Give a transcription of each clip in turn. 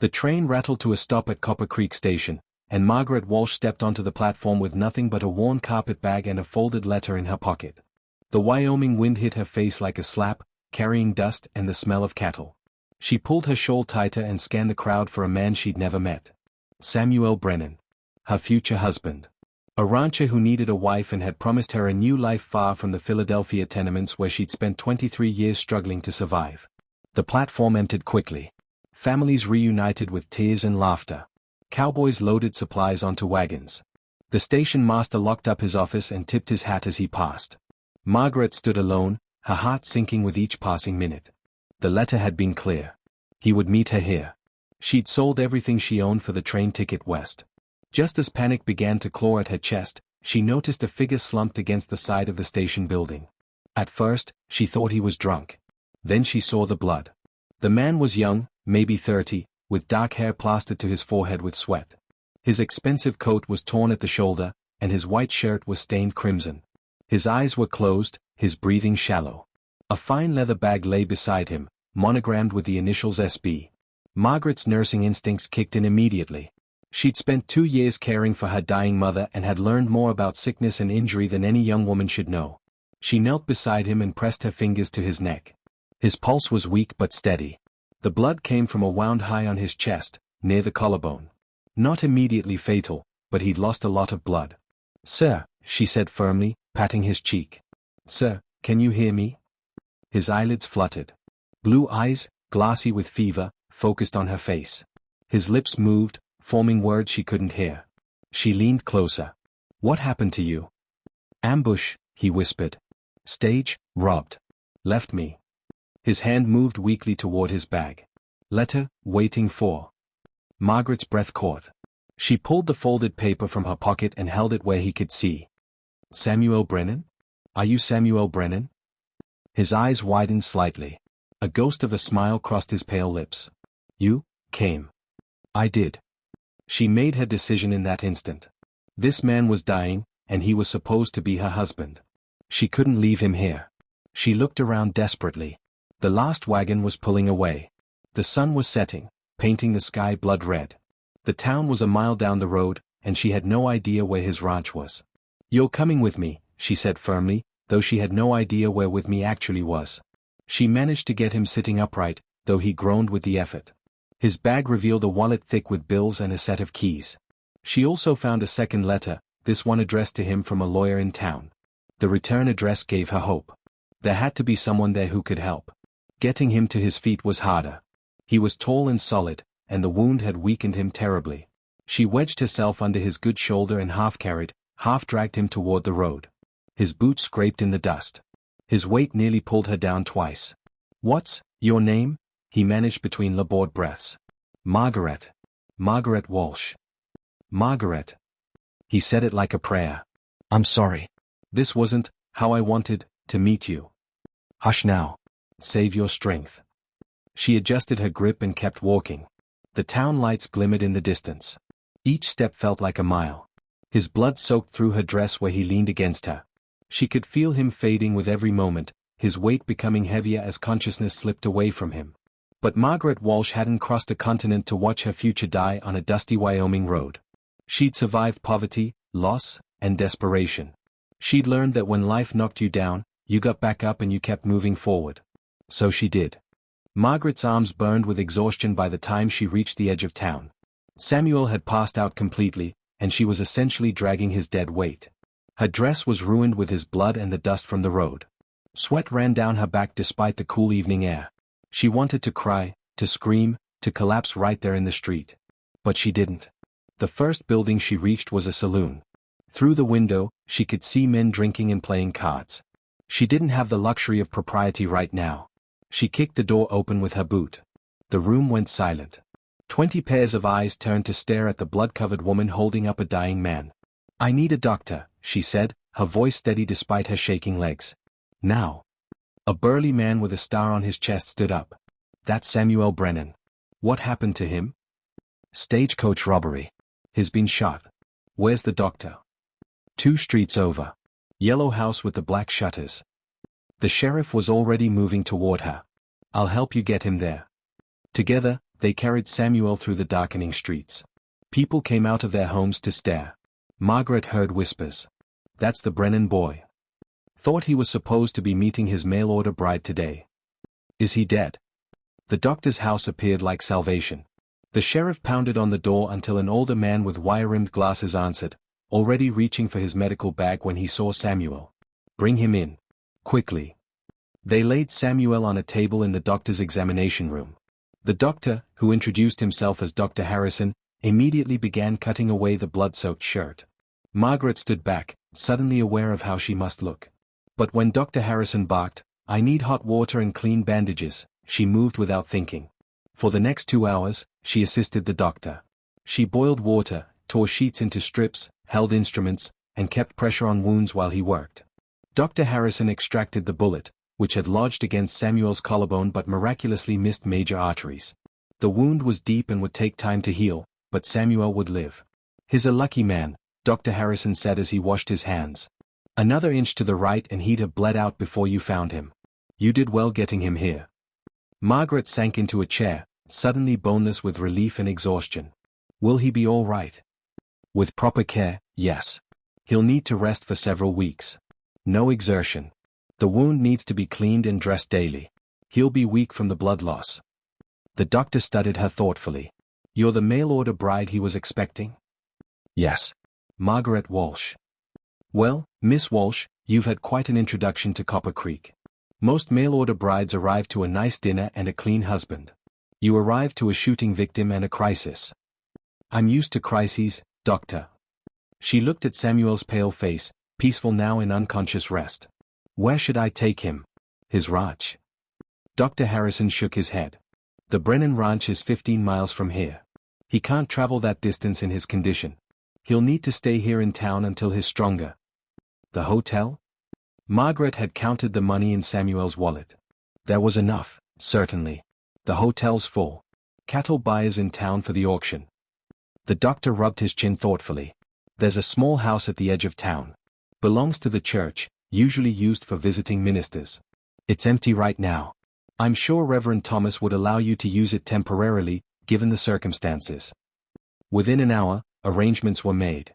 The train rattled to a stop at Copper Creek Station, and Margaret Walsh stepped onto the platform with nothing but a worn carpet bag and a folded letter in her pocket. The Wyoming wind hit her face like a slap, carrying dust and the smell of cattle. She pulled her shawl tighter and scanned the crowd for a man she'd never met. Samuel Brennan. Her future husband. A rancher who needed a wife and had promised her a new life far from the Philadelphia tenements where she'd spent 23 years struggling to survive. The platform emptied quickly. Families reunited with tears and laughter. Cowboys loaded supplies onto wagons. The station master locked up his office and tipped his hat as he passed. Margaret stood alone, her heart sinking with each passing minute. The letter had been clear. He would meet her here. She'd sold everything she owned for the train ticket west. Just as panic began to claw at her chest, she noticed a figure slumped against the side of the station building. At first, she thought he was drunk. Then she saw the blood. The man was young, maybe 30, with dark hair plastered to his forehead with sweat. His expensive coat was torn at the shoulder, and his white shirt was stained crimson. His eyes were closed, his breathing shallow. A fine leather bag lay beside him, monogrammed with the initials SB. Margaret's nursing instincts kicked in immediately. She'd spent 2 years caring for her dying mother and had learned more about sickness and injury than any young woman should know. She knelt beside him and pressed her fingers to his neck. His pulse was weak but steady. The blood came from a wound high on his chest, near the collarbone. Not immediately fatal, but he'd lost a lot of blood. "Sir," she said firmly, patting his cheek. "Sir, can you hear me?" His eyelids fluttered. Blue eyes, glassy with fever, focused on her face. His lips moved, forming words she couldn't hear. She leaned closer. "What happened to you?" "Ambush," he whispered. "Stage, robbed. Left me." His hand moved weakly toward his bag. "Letter, waiting for." Margaret's breath caught. She pulled the folded paper from her pocket and held it where he could see. "Samuel Brennan? Are you Samuel Brennan?" His eyes widened slightly. A ghost of a smile crossed his pale lips. "You came." "I did." She made her decision in that instant. This man was dying, and he was supposed to be her husband. She couldn't leave him here. She looked around desperately. The last wagon was pulling away. The sun was setting, painting the sky blood red. The town was a mile down the road, and she had no idea where his ranch was. "You're coming with me," she said firmly, though she had no idea where with me actually was. She managed to get him sitting upright, though he groaned with the effort. His bag revealed a wallet thick with bills and a set of keys. She also found a second letter, this one addressed to him from a lawyer in town. The return address gave her hope. There had to be someone there who could help. Getting him to his feet was harder. He was tall and solid, and the wound had weakened him terribly. She wedged herself under his good shoulder and half-carried, half-dragged him toward the road. His boots scraped in the dust. His weight nearly pulled her down twice. "What's your name?" he managed between labored breaths. "Margaret. Margaret Walsh." "Margaret." He said it like a prayer. "I'm sorry. This wasn't how I wanted to meet you." "Hush now. Save your strength." She adjusted her grip and kept walking. The town lights glimmered in the distance. Each step felt like a mile. His blood soaked through her dress where he leaned against her. She could feel him fading with every moment, his weight becoming heavier as consciousness slipped away from him. But Margaret Walsh hadn't crossed a continent to watch her future die on a dusty Wyoming road. She'd survived poverty, loss, and desperation. She'd learned that when life knocked you down, you got back up and you kept moving forward. So she did. Margaret's arms burned with exhaustion by the time she reached the edge of town. Samuel had passed out completely, and she was essentially dragging his dead weight. Her dress was ruined with his blood and the dust from the road. Sweat ran down her back despite the cool evening air. She wanted to cry, to scream, to collapse right there in the street. But she didn't. The first building she reached was a saloon. Through the window, she could see men drinking and playing cards. She didn't have the luxury of propriety right now. She kicked the door open with her boot. The room went silent. 20 pairs of eyes turned to stare at the blood-covered woman holding up a dying man. "I need a doctor," she said, her voice steady despite her shaking legs. "Now." A burly man with a star on his chest stood up. "That's Samuel Brennan. What happened to him?" "Stagecoach robbery. He's been shot." "Where's the doctor?" "2 streets over. Yellow house with the black shutters." The sheriff was already moving toward her. "I'll help you get him there." Together, they carried Samuel through the darkening streets. People came out of their homes to stare. Margaret heard whispers. "That's the Brennan boy. Thought he was supposed to be meeting his mail-order bride today. Is he dead?" The doctor's house appeared like salvation. The sheriff pounded on the door until an older man with wire-rimmed glasses answered, already reaching for his medical bag when he saw Samuel. "Bring him in. Quickly." They laid Samuel on a table in the doctor's examination room. The doctor, who introduced himself as Dr. Harrison, immediately began cutting away the blood-soaked shirt. Margaret stood back, suddenly aware of how she must look. But when Dr. Harrison barked, "I need hot water and clean bandages," she moved without thinking. For the next 2 hours, she assisted the doctor. She boiled water, tore sheets into strips, held instruments, and kept pressure on wounds while he worked. Dr. Harrison extracted the bullet, which had lodged against Samuel's collarbone but miraculously missed major arteries. The wound was deep and would take time to heal, but Samuel would live. "He's a lucky man," Dr. Harrison said as he washed his hands. "Another inch to the right and he'd have bled out before you found him. You did well getting him here." Margaret sank into a chair, suddenly boneless with relief and exhaustion. "Will he be all right?" "With proper care, yes. He'll need to rest for several weeks. No exertion. The wound needs to be cleaned and dressed daily. He'll be weak from the blood loss." The doctor studied her thoughtfully. "You're the mail-order bride he was expecting?" "Yes. Margaret Walsh." "Well, Miss Walsh, you've had quite an introduction to Copper Creek. Most mail-order brides arrive to a nice dinner and a clean husband. You arrive to a shooting victim and a crisis." "I'm used to crises, doctor." She looked at Samuel's pale face, peaceful now in unconscious rest. "Where should I take him?" "His ranch." Dr. Harrison shook his head. "The Brennan Ranch is 15 miles from here. He can't travel that distance in his condition. He'll need to stay here in town until he's stronger." "The hotel?" Margaret had counted the money in Samuel's wallet. There was enough, certainly. "The hotel's full. Cattle buyers in town for the auction." The doctor rubbed his chin thoughtfully. "There's a small house at the edge of town. Belongs to the church, usually used for visiting ministers. It's empty right now. I'm sure Reverend Thomas would allow you to use it temporarily, given the circumstances." Within an hour, arrangements were made.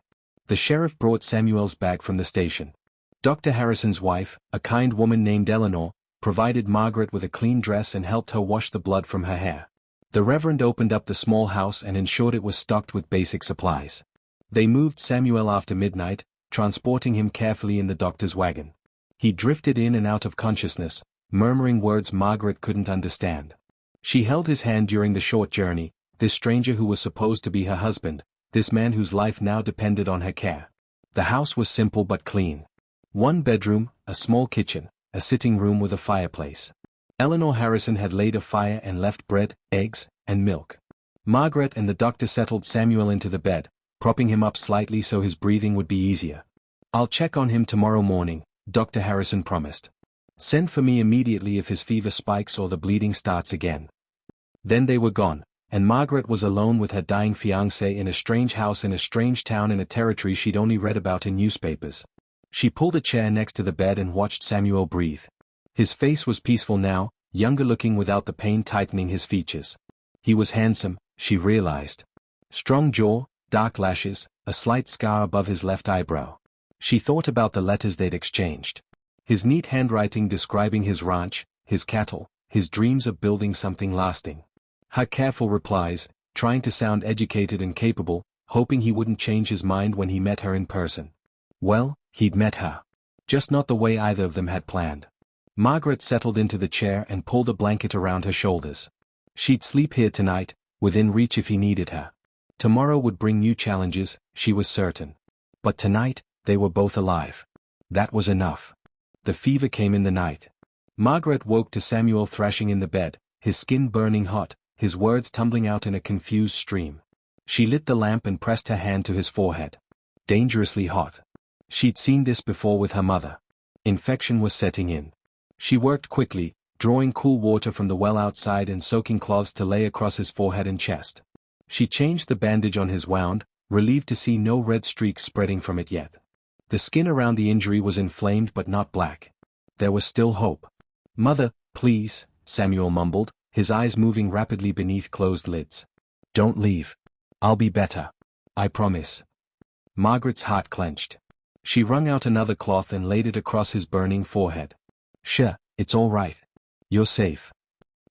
The sheriff brought Samuel's bag from the station. Dr. Harrison's wife, a kind woman named Eleanor, provided Margaret with a clean dress and helped her wash the blood from her hair. The Reverend opened up the small house and ensured it was stocked with basic supplies. They moved Samuel after midnight, transporting him carefully in the doctor's wagon. He drifted in and out of consciousness, murmuring words Margaret couldn't understand. She held his hand during the short journey, this stranger who was supposed to be her husband, this man whose life now depended on her care. The house was simple but clean. 1 bedroom, a small kitchen, a sitting room with a fireplace. Eleanor Harrison had laid a fire and left bread, eggs, and milk. Margaret and the doctor settled Samuel into the bed, propping him up slightly so his breathing would be easier. "I'll check on him tomorrow morning," Dr. Harrison promised. "Send for me immediately if his fever spikes or the bleeding starts again." Then they were gone, and Margaret was alone with her dying fiancé in a strange house in a strange town in a territory she'd only read about in newspapers. She pulled a chair next to the bed and watched Samuel breathe. His face was peaceful now, younger looking without the pain tightening his features. He was handsome, she realized. Strong jaw, dark lashes, a slight scar above his left eyebrow. She thought about the letters they'd exchanged. His neat handwriting describing his ranch, his cattle, his dreams of building something lasting. Her careful replies, trying to sound educated and capable, hoping he wouldn't change his mind when he met her in person. Well, he'd met her. Just not the way either of them had planned. Margaret settled into the chair and pulled a blanket around her shoulders. She'd sleep here tonight, within reach if he needed her. Tomorrow would bring new challenges, she was certain. But tonight, they were both alive. That was enough. The fever came in the night. Margaret woke to Samuel thrashing in the bed, his skin burning hot, his words tumbling out in a confused stream. She lit the lamp and pressed her hand to his forehead. Dangerously hot. She'd seen this before with her mother. Infection was setting in. She worked quickly, drawing cool water from the well outside and soaking cloths to lay across his forehead and chest. She changed the bandage on his wound, relieved to see no red streaks spreading from it yet. The skin around the injury was inflamed but not black. There was still hope. "Mother, please," Samuel mumbled, his eyes moving rapidly beneath closed lids. Don't leave. I'll be better. I promise. Margaret's heart clenched. She wrung out another cloth and laid it across his burning forehead. Sure, it's all right. You're safe.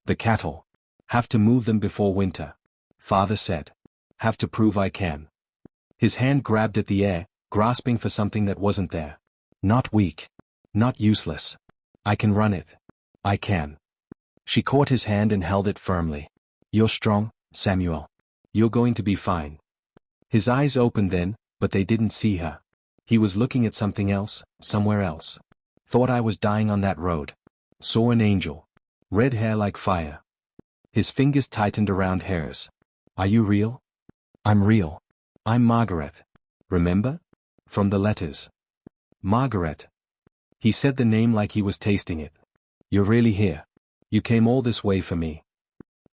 The cattle. Have to move them before winter. Father said. Have to prove I can. His hand grabbed at the air, grasping for something that wasn't there. Not weak. Not useless. I can run it. I can. She caught his hand and held it firmly. You're strong, Samuel. You're going to be fine. His eyes opened then, but they didn't see her. He was looking at something else, somewhere else. Thought I was dying on that road. Saw an angel. Red hair like fire. His fingers tightened around hers. Are you real? I'm real. I'm Margaret. Remember? From the letters. Margaret. He said the name like he was tasting it. You're really here. You came all this way for me.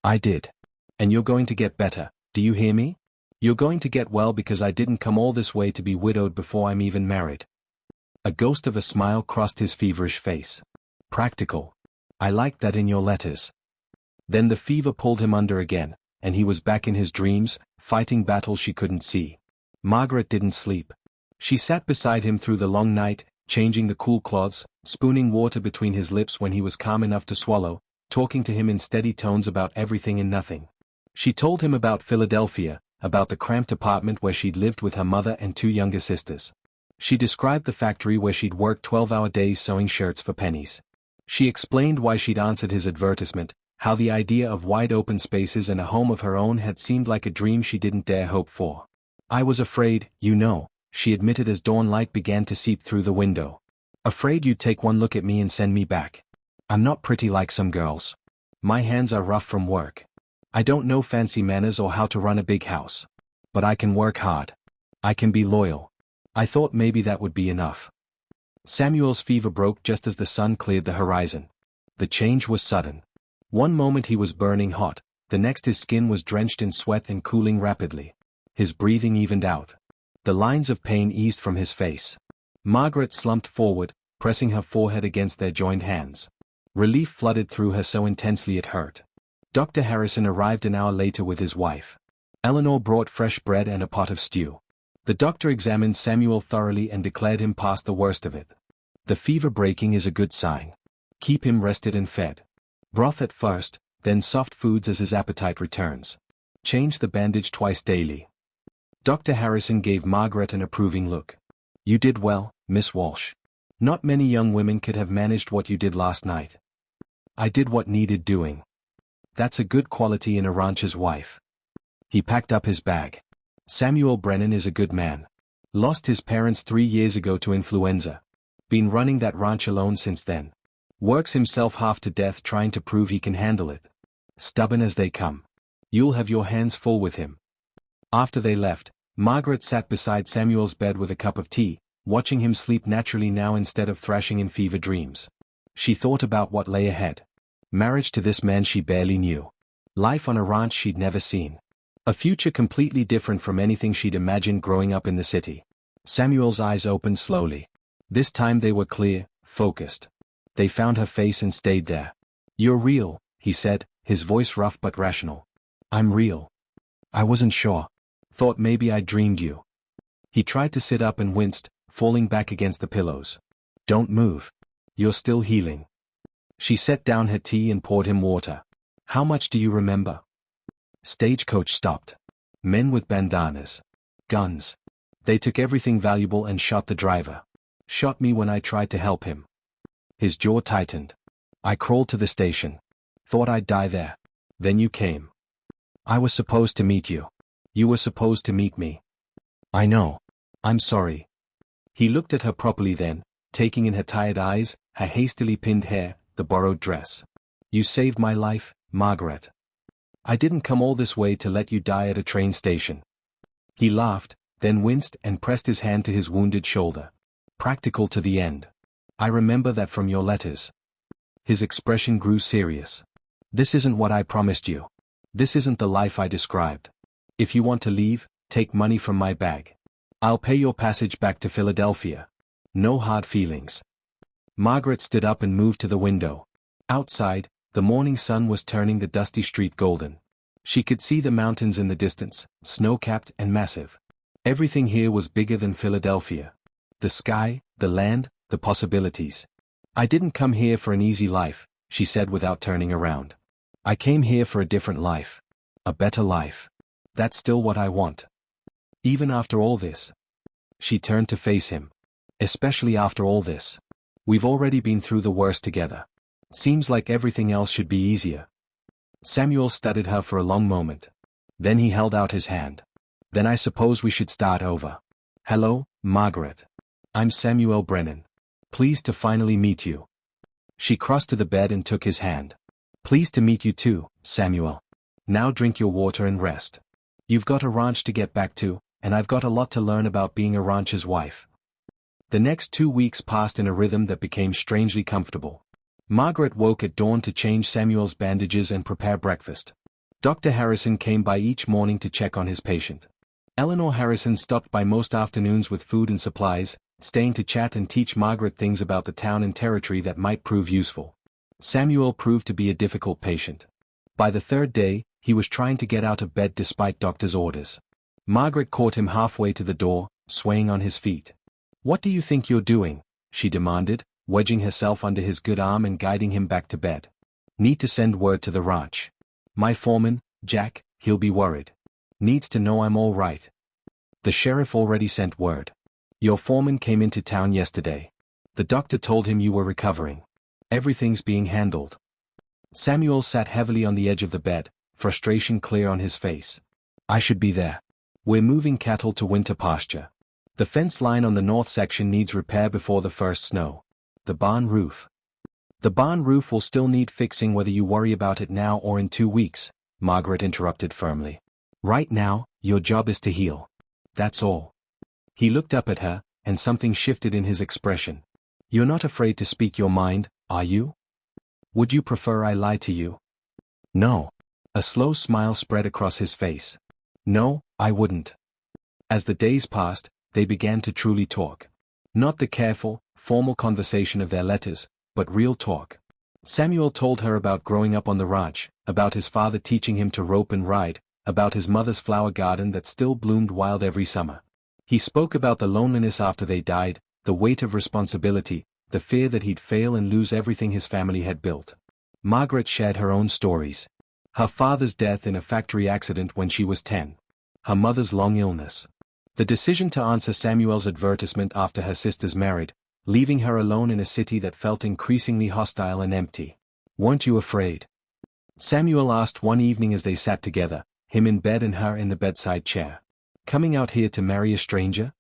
I did. And you're going to get better, do you hear me? You're going to get well because I didn't come all this way to be widowed before I'm even married. A ghost of a smile crossed his feverish face. Practical. I liked that in your letters. Then the fever pulled him under again, and he was back in his dreams, fighting battles she couldn't see. Margaret didn't sleep. She sat beside him through the long night, changing the cool cloths, spooning water between his lips when he was calm enough to swallow, talking to him in steady tones about everything and nothing. She told him about Philadelphia, about the cramped apartment where she'd lived with her mother and two younger sisters. She described the factory where she'd worked 12-hour days sewing shirts for pennies. She explained why she'd answered his advertisement, how the idea of wide open spaces and a home of her own had seemed like a dream she didn't dare hope for. I was afraid, you know, she admitted as dawn light began to seep through the window. Afraid you'd take one look at me and send me back. I'm not pretty like some girls. My hands are rough from work. I don't know fancy manners or how to run a big house. But I can work hard. I can be loyal. I thought maybe that would be enough. Samuel's fever broke just as the sun cleared the horizon. The change was sudden. One moment he was burning hot, the next his skin was drenched in sweat and cooling rapidly. His breathing evened out. The lines of pain eased from his face. Margaret slumped forward, pressing her forehead against their joined hands. Relief flooded through her so intensely it hurt. Dr. Harrison arrived an hour later with his wife. Eleanor brought fresh bread and a pot of stew. The doctor examined Samuel thoroughly and declared him past the worst of it. The fever breaking is a good sign. Keep him rested and fed. Broth at first, then soft foods as his appetite returns. Change the bandage twice daily. Dr. Harrison gave Margaret an approving look. You did well, Miss Walsh. Not many young women could have managed what you did last night. I did what needed doing. That's a good quality in a rancher's wife. He packed up his bag. Samuel Brennan is a good man. Lost his parents 3 years ago to influenza. Been running that ranch alone since then. Works himself half to death trying to prove he can handle it. Stubborn as they come. You'll have your hands full with him. After they left, Margaret sat beside Samuel's bed with a cup of tea, watching him sleep naturally now instead of thrashing in fever dreams. She thought about what lay ahead. Marriage to this man she barely knew. Life on a ranch she'd never seen. A future completely different from anything she'd imagined growing up in the city. Samuel's eyes opened slowly. This time they were clear, focused. They found her face and stayed there. You're real, he said, his voice rough but rational. I'm real. I wasn't sure. Thought maybe I dreamed you. He tried to sit up and winced, falling back against the pillows. Don't move. You're still healing. She set down her tea and poured him water. How much do you remember? Stagecoach stopped. Men with bandanas. Guns. They took everything valuable and shot the driver. Shot me when I tried to help him. His jaw tightened. I crawled to the station. Thought I'd die there. Then you came. I was supposed to meet you. You were supposed to meet me. I know. I'm sorry. He looked at her properly then, taking in her tired eyes, her hastily pinned hair, the borrowed dress. You saved my life, Margaret. I didn't come all this way to let you die at a train station. He laughed, then winced and pressed his hand to his wounded shoulder. Practical to the end. I remember that from your letters. His expression grew serious. This isn't what I promised you. This isn't the life I described. If you want to leave, take money from my bag. I'll pay your passage back to Philadelphia. No hard feelings. Margaret stood up and moved to the window. Outside, The morning sun was turning the dusty street golden. She could see the mountains in the distance, snow-capped and massive. Everything here was bigger than Philadelphia. The sky, the land, the possibilities. I didn't come here for an easy life, she said without turning around. I came here for a different life. A better life. That's still what I want. Even after all this. She turned to face him. Especially after all this. We've already been through the worst together. Seems like everything else should be easier. Samuel studied her for a long moment. Then he held out his hand. Then I suppose we should start over. Hello, Margaret. I'm Samuel Brennan. Pleased to finally meet you. She crossed to the bed and took his hand. Pleased to meet you too, Samuel. Now drink your water and rest. You've got a ranch to get back to, and I've got a lot to learn about being a rancher's wife. The next 2 weeks passed in a rhythm that became strangely comfortable. Margaret woke at dawn to change Samuel's bandages and prepare breakfast. Dr. Harrison came by each morning to check on his patient. Eleanor Harrison stopped by most afternoons with food and supplies, staying to chat and teach Margaret things about the town and territory that might prove useful. Samuel proved to be a difficult patient. By the third day, he was trying to get out of bed despite doctor's orders. Margaret caught him halfway to the door, swaying on his feet. What do you think you're doing? She demanded, wedging herself under his good arm and guiding him back to bed. Need to send word to the ranch. My foreman, Jack, he'll be worried. Needs to know I'm all right. The sheriff already sent word. Your foreman came into town yesterday. The doctor told him you were recovering. Everything's being handled. Samuel sat heavily on the edge of the bed, frustration clear on his face. I should be there. We're moving cattle to winter pasture. The fence line on the north section needs repair before the first snow. The barn roof. The barn roof will still need fixing whether you worry about it now or in 2 weeks, Margaret interrupted firmly. Right now, your job is to heal. That's all. He looked up at her, and something shifted in his expression. You're not afraid to speak your mind, are you? Would you prefer I lie to you? No. A slow smile spread across his face. No, I wouldn't. As the days passed, they began to truly talk. Not the careful, formal conversation of their letters, but real talk. Samuel told her about growing up on the ranch, about his father teaching him to rope and ride, about his mother's flower garden that still bloomed wild every summer. He spoke about the loneliness after they died, the weight of responsibility, the fear that he'd fail and lose everything his family had built. Margaret shared her own stories. Her father's death in a factory accident when she was 10. Her mother's long illness. The decision to answer Samuel's advertisement after her sisters married, leaving her alone in a city that felt increasingly hostile and empty. Weren't you afraid? Samuel asked one evening as they sat together, him in bed and her in the bedside chair. Coming out here to marry a stranger?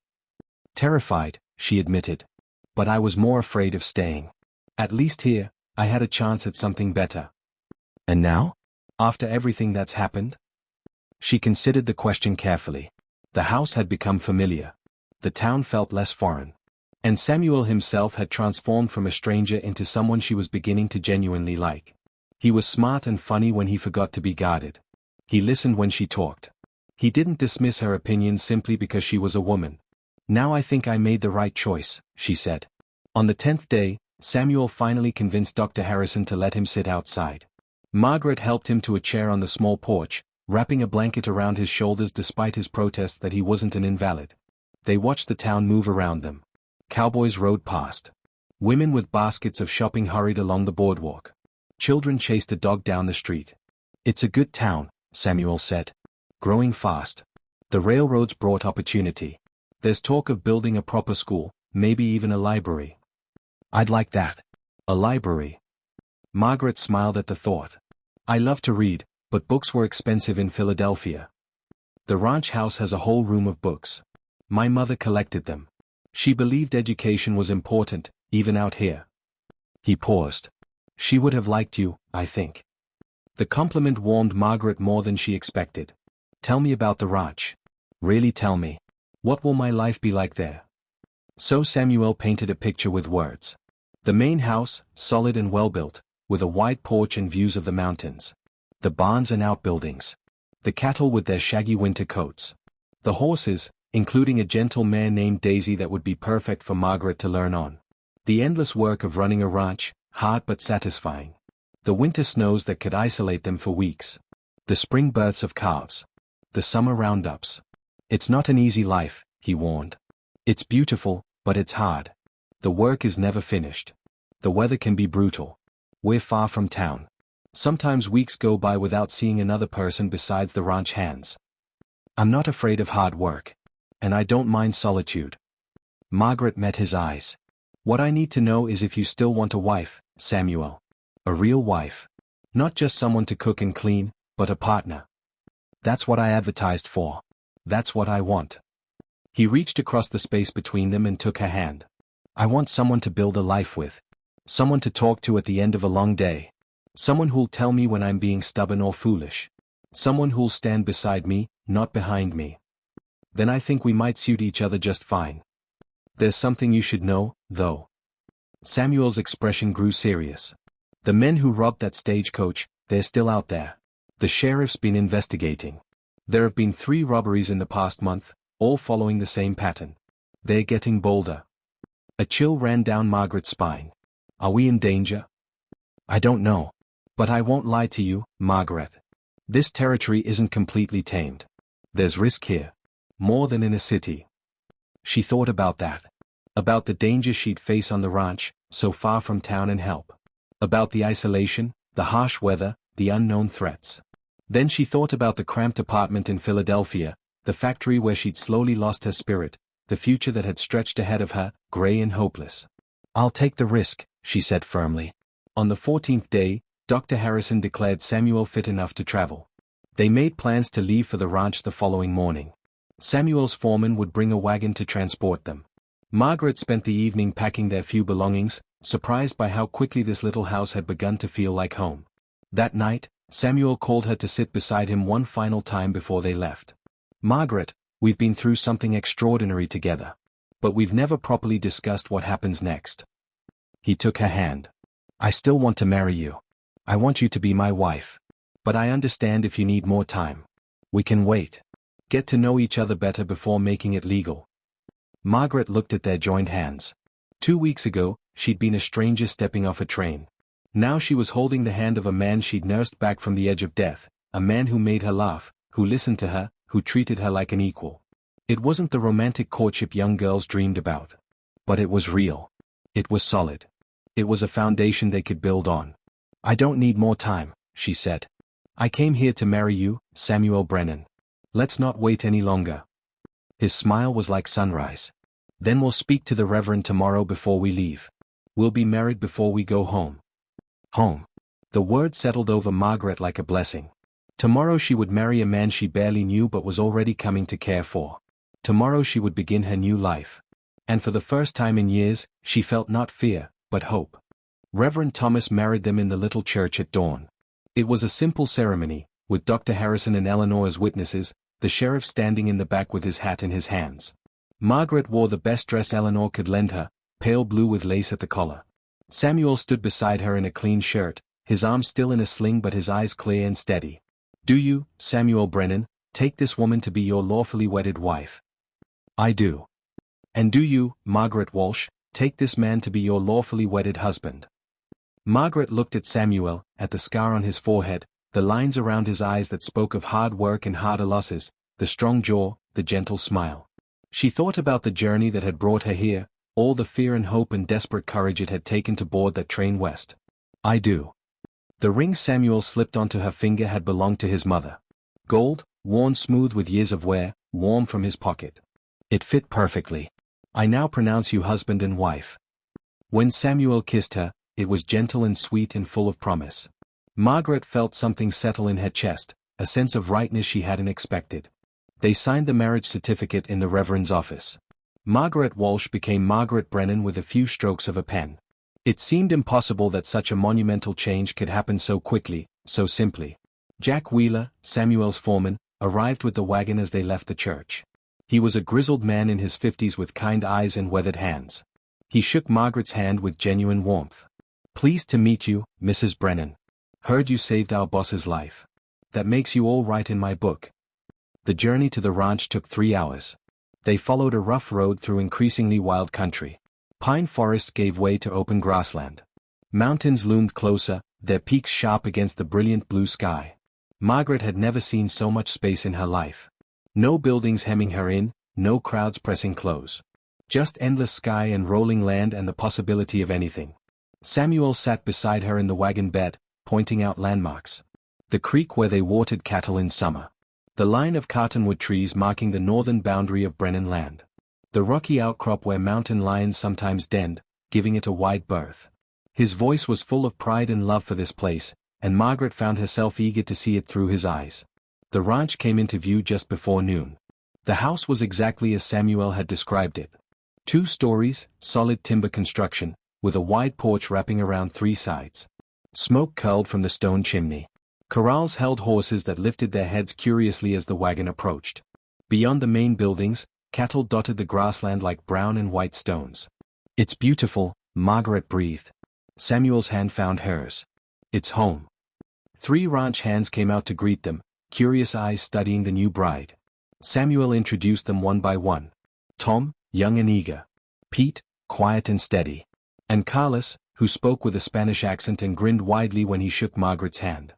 Terrified, she admitted. But I was more afraid of staying. At least here, I had a chance at something better. And now? After everything that's happened? She considered the question carefully. The house had become familiar. The town felt less foreign. And Samuel himself had transformed from a stranger into someone she was beginning to genuinely like. He was smart and funny when he forgot to be guarded. He listened when she talked. He didn't dismiss her opinions simply because she was a woman. Now I think I made the right choice, she said. On the 10th day, Samuel finally convinced Dr. Harrison to let him sit outside. Margaret helped him to a chair on the small porch, wrapping a blanket around his shoulders despite his protests that he wasn't an invalid. They watched the town move around them. Cowboys rode past. Women with baskets of shopping hurried along the boardwalk. Children chased a dog down the street. It's a good town, Samuel said. Growing fast. The railroads brought opportunity. There's talk of building a proper school, maybe even a library. I'd like that. A library. Margaret smiled at the thought. I love to read, but books were expensive in Philadelphia. The ranch house has a whole room of books. My mother collected them. She believed education was important, even out here. He paused. She would have liked you, I think. The compliment warmed Margaret more than she expected. Tell me about the ranch. Really tell me. What will my life be like there? So Samuel painted a picture with words. The main house, solid and well-built, with a wide porch and views of the mountains. The barns and outbuildings. The cattle with their shaggy winter coats. The horses, including a gentle mare named Daisy that would be perfect for Margaret to learn on. The endless work of running a ranch, hard but satisfying. The winter snows that could isolate them for weeks. The spring births of calves. The summer roundups. It's not an easy life, he warned. It's beautiful, but it's hard. The work is never finished. The weather can be brutal. We're far from town. Sometimes weeks go by without seeing another person besides the ranch hands. I'm not afraid of hard work. And I don't mind solitude. Margaret met his eyes. What I need to know is if you still want a wife, Samuel. A real wife. Not just someone to cook and clean, but a partner. That's what I advertised for. That's what I want. He reached across the space between them and took her hand. I want someone to build a life with. Someone to talk to at the end of a long day. Someone who'll tell me when I'm being stubborn or foolish. Someone who'll stand beside me, not behind me. Then I think we might suit each other just fine. There's something you should know, though. Samuel's expression grew serious. The men who robbed that stagecoach, they're still out there. The sheriff's been investigating. There have been 3 robberies in the past month, all following the same pattern. They're getting bolder. A chill ran down Margaret's spine. Are we in danger? I don't know. But I won't lie to you, Margaret. This territory isn't completely tamed. There's risk here. More than in a city. She thought about that. About the danger she'd face on the ranch, so far from town and help. About the isolation, the harsh weather, the unknown threats. Then she thought about the cramped apartment in Philadelphia, the factory where she'd slowly lost her spirit, the future that had stretched ahead of her, gray and hopeless. I'll take the risk, she said firmly. On the 14th day, Dr. Harrison declared Samuel fit enough to travel. They made plans to leave for the ranch the following morning. Samuel's foreman would bring a wagon to transport them. Margaret spent the evening packing their few belongings, surprised by how quickly this little house had begun to feel like home. That night, Samuel called her to sit beside him one final time before they left. Margaret, we've been through something extraordinary together. But we've never properly discussed what happens next. He took her hand. I still want to marry you. I want you to be my wife. But I understand if you need more time. We can wait. Get to know each other better before making it legal. Margaret looked at their joined hands. 2 weeks ago, she'd been a stranger stepping off a train. Now she was holding the hand of a man she'd nursed back from the edge of death, a man who made her laugh, who listened to her, who treated her like an equal. It wasn't the romantic courtship young girls dreamed about. But it was real. It was solid. It was a foundation they could build on. I don't need more time, she said. I came here to marry you, Samuel Brennan. Let's not wait any longer. His smile was like sunrise. Then we'll speak to the Reverend tomorrow before we leave. We'll be married before we go home. Home. The word settled over Margaret like a blessing. Tomorrow she would marry a man she barely knew but was already coming to care for. Tomorrow she would begin her new life. And for the first time in years, she felt not fear, but hope. Reverend Thomas married them in the little church at dawn. It was a simple ceremony, with Dr. Harrison and Eleanor as witnesses, the sheriff standing in the back with his hat in his hands. Margaret wore the best dress Eleanor could lend her, pale blue with lace at the collar. Samuel stood beside her in a clean shirt, his arm still in a sling but his eyes clear and steady. Do you, Samuel Brennan, take this woman to be your lawfully wedded wife? I do. And do you, Margaret Walsh, take this man to be your lawfully wedded husband? Margaret looked at Samuel, at the scar on his forehead, the lines around his eyes that spoke of hard work and harder losses, the strong jaw, the gentle smile. She thought about the journey that had brought her here, all the fear and hope and desperate courage it had taken to board that train west. I do. The ring Samuel slipped onto her finger had belonged to his mother. Gold, worn smooth with years of wear, warm from his pocket. It fit perfectly. I now pronounce you husband and wife. When Samuel kissed her, it was gentle and sweet and full of promise. Margaret felt something settle in her chest, a sense of rightness she hadn't expected. They signed the marriage certificate in the Reverend's office. Margaret Walsh became Margaret Brennan with a few strokes of a pen. It seemed impossible that such a monumental change could happen so quickly, so simply. Jack Wheeler, Samuel's foreman, arrived with the wagon as they left the church. He was a grizzled man in his 50s with kind eyes and weathered hands. He shook Margaret's hand with genuine warmth. Pleased to meet you, Mrs. Brennan. Heard you saved our boss's life. That makes you all right in my book. The journey to the ranch took 3 hours. They followed a rough road through increasingly wild country. Pine forests gave way to open grassland. Mountains loomed closer, their peaks sharp against the brilliant blue sky. Margaret had never seen so much space in her life. No buildings hemming her in, no crowds pressing close. Just endless sky and rolling land and the possibility of anything. Samuel sat beside her in the wagon bed, pointing out landmarks. The creek where they watered cattle in summer. The line of cottonwood trees marking the northern boundary of Brennan land. The rocky outcrop where mountain lions sometimes denned, giving it a wide berth. His voice was full of pride and love for this place, and Margaret found herself eager to see it through his eyes. The ranch came into view just before noon. The house was exactly as Samuel had described it. 2 stories, solid timber construction, with a wide porch wrapping around 3 sides. Smoke curled from the stone chimney. Corrals held horses that lifted their heads curiously as the wagon approached. Beyond the main buildings, cattle dotted the grassland like brown and white stones. "It's beautiful," Margaret breathed. Samuel's hand found hers. "It's home." 3 ranch hands came out to greet them, curious eyes studying the new bride. Samuel introduced them one by one. Tom, young and eager. Pete, quiet and steady. And Carlos, who spoke with a Spanish accent and grinned widely when he shook Margaret's hand.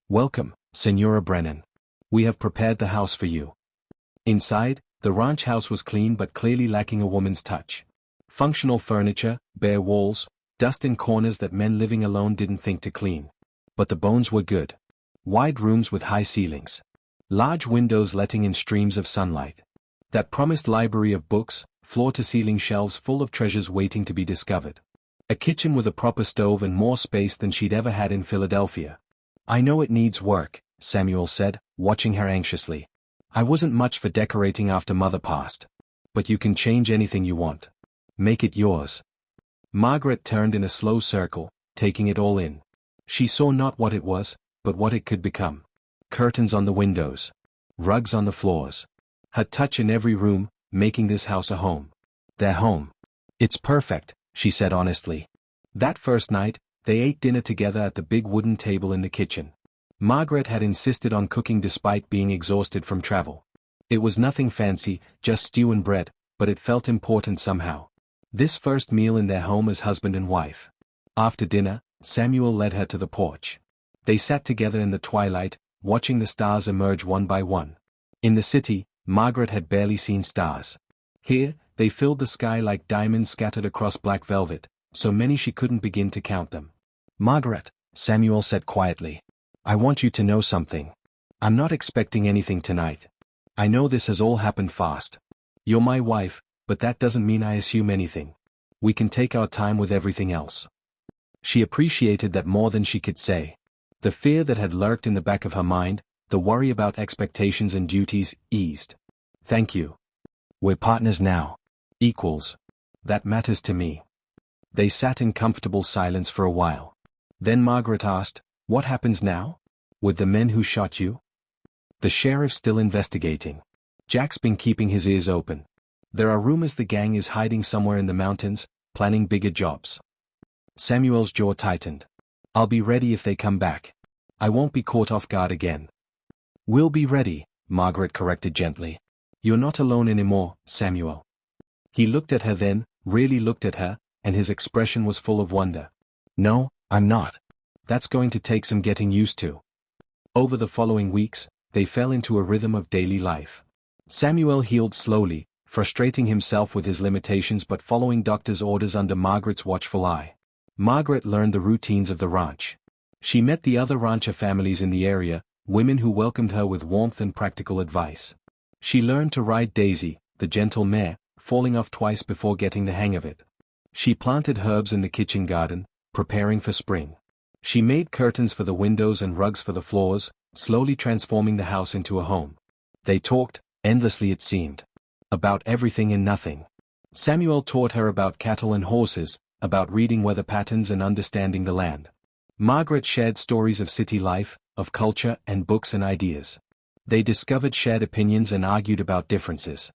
"Welcome, Senora Brennan. We have prepared the house for you." Inside, the ranch house was clean but clearly lacking a woman's touch. Functional furniture, bare walls, dust in corners that men living alone didn't think to clean. But the bones were good. Wide rooms with high ceilings. Large windows letting in streams of sunlight. That promised library of books, floor-to-ceiling shelves full of treasures waiting to be discovered. A kitchen with a proper stove and more space than she'd ever had in Philadelphia. "I know it needs work," Samuel said, watching her anxiously. "I wasn't much for decorating after Mother passed. But you can change anything you want. Make it yours." Margaret turned in a slow circle, taking it all in. She saw not what it was, but what it could become. Curtains on the windows. Rugs on the floors. Her touch in every room, making this house a home. Their home. "It's perfect," she said honestly. That first night, they ate dinner together at the big wooden table in the kitchen. Margaret had insisted on cooking despite being exhausted from travel. It was nothing fancy, just stew and bread, but it felt important somehow. This first meal in their home as husband and wife. After dinner, Samuel led her to the porch. They sat together in the twilight, watching the stars emerge one by one. In the city, Margaret had barely seen stars. Here, they filled the sky like diamonds scattered across black velvet, so many she couldn't begin to count them. "Margaret," Samuel said quietly, "I want you to know something. I'm not expecting anything tonight. I know this has all happened fast. You're my wife, but that doesn't mean I assume anything. We can take our time with everything else." She appreciated that more than she could say. The fear that had lurked in the back of her mind, the worry about expectations and duties, eased. "Thank you. We're partners now. Equals. That matters to me." They sat in comfortable silence for a while. Then Margaret asked, "What happens now? With the men who shot you?" "The sheriff's still investigating. Jack's been keeping his ears open. There are rumors the gang is hiding somewhere in the mountains, planning bigger jobs." Samuel's jaw tightened. "I'll be ready if they come back. I won't be caught off guard again." "We'll be ready," Margaret corrected gently. "You're not alone anymore, Samuel." He looked at her then, really looked at her, and his expression was full of wonder. "No, I'm not. That's going to take some getting used to." Over the following weeks, they fell into a rhythm of daily life. Samuel healed slowly, frustrating himself with his limitations but following doctor's orders under Margaret's watchful eye. Margaret learned the routines of the ranch. She met the other rancher families in the area, women who welcomed her with warmth and practical advice. She learned to ride Daisy, the gentle mare, falling off twice before getting the hang of it. She planted herbs in the kitchen garden, preparing for spring. She made curtains for the windows and rugs for the floors, slowly transforming the house into a home. They talked, endlessly it seemed. About everything and nothing. Samuel taught her about cattle and horses, about reading weather patterns and understanding the land. Margaret shared stories of city life, of culture and books and ideas. They discovered shared opinions and argued about differences.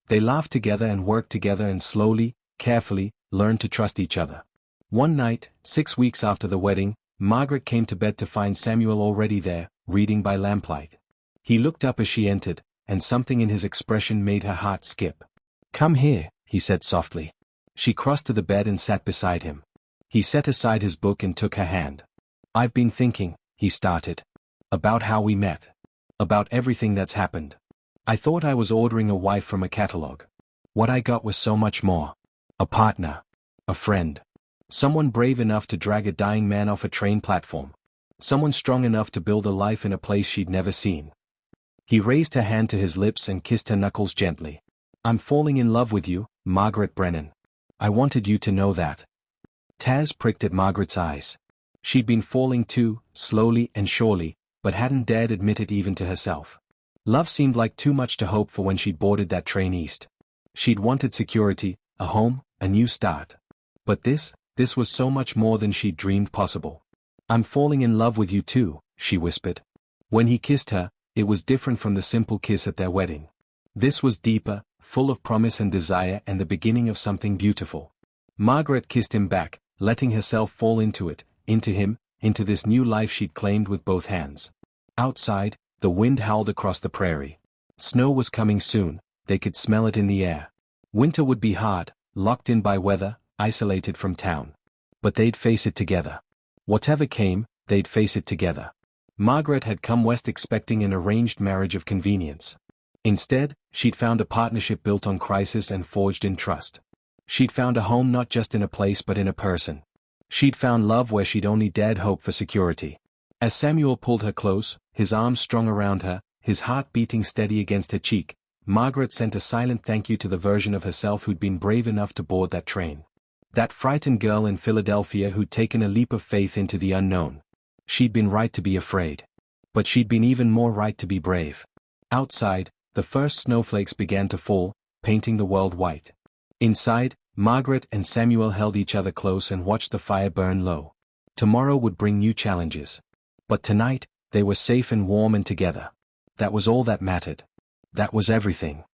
They laughed together and worked together and slowly, carefully, learned to trust each other. One night, 6 weeks after the wedding, Margaret came to bed to find Samuel already there, reading by lamplight. He looked up as she entered, and something in his expression made her heart skip. "Come here," he said softly. She crossed to the bed and sat beside him. He set aside his book and took her hand. "I've been thinking," he started. "About how we met. About everything that's happened. I thought I was ordering a wife from a catalog. What I got was so much more. A partner. A friend. Someone brave enough to drag a dying man off a train platform. Someone strong enough to build a life in a place she'd never seen." He raised her hand to his lips and kissed her knuckles gently. "I'm falling in love with you, Margaret Brennan. I wanted you to know that." Taz pricked at Margaret's eyes. She'd been falling too, slowly and surely, but hadn't dared admit it even to herself. Love seemed like too much to hope for when she'd boarded that train east. She'd wanted security, a home, a new start. But this was so much more than she'd dreamed possible. "I'm falling in love with you too," she whispered. When he kissed her, it was different from the simple kiss at their wedding. This was deeper, full of promise and desire and the beginning of something beautiful. Margaret kissed him back, letting herself fall into it, into him, into this new life she'd claimed with both hands. Outside, the wind howled across the prairie. Snow was coming soon, they could smell it in the air. Winter would be hard, locked in by weather, isolated from town. But they'd face it together. Whatever came, they'd face it together. Margaret had come west expecting an arranged marriage of convenience. Instead, she'd found a partnership built on crisis and forged in trust. She'd found a home not just in a place but in a person. She'd found love where she'd only dared hope for security. As Samuel pulled her close, his arms strung around her, his heart beating steady against her cheek, Margaret sent a silent thank you to the version of herself who'd been brave enough to board that train. That frightened girl in Philadelphia who'd taken a leap of faith into the unknown. She'd been right to be afraid. But she'd been even more right to be brave. Outside, the first snowflakes began to fall, painting the world white. Inside, Margaret and Samuel held each other close and watched the fire burn low. Tomorrow would bring new challenges. But tonight, they were safe and warm and together. That was all that mattered. That was everything.